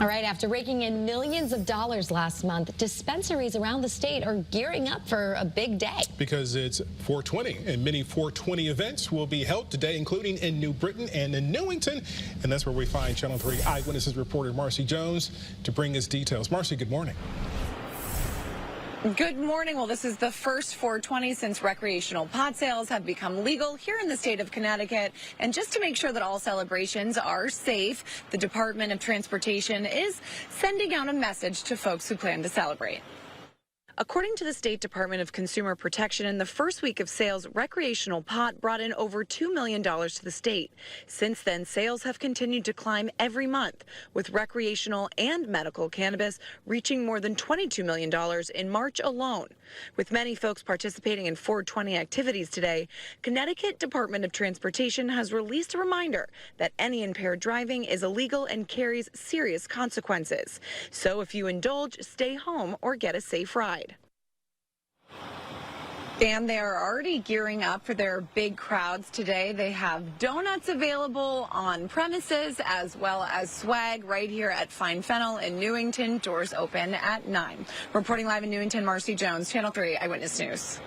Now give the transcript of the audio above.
All right, after raking in millions of dollars last month, dispensaries around the state are gearing up for a big day. Because it's 420, and many 420 events will be held today, including in New Britain and in Newington. And that's where we find Channel 3 Eyewitnesses reporter Marcy Jones to bring us details. Marcy, good morning. Good morning. Well, this is the first 420 since recreational pot sales have become legal here in the state of Connecticut. And just to make sure that all celebrations are safe, the Department of Transportation is sending out a message to folks who plan to celebrate. According to the State Department of Consumer Protection, in the first week of sales, recreational pot brought in over $2 million to the state. Since then, sales have continued to climb every month, with recreational and medical cannabis reaching more than $22 million in March alone. With many folks participating in 420 activities today, Connecticut Department of Transportation has released a reminder that any impaired driving is illegal and carries serious consequences. So if you indulge, stay home or get a safe ride. And they are already gearing up for their big crowds today. They have donuts available on premises as well as swag right here at Fine Fennel in Newington. Doors open at 9. Reporting live in Newington, Marcy Jones, Channel 3 Eyewitness News.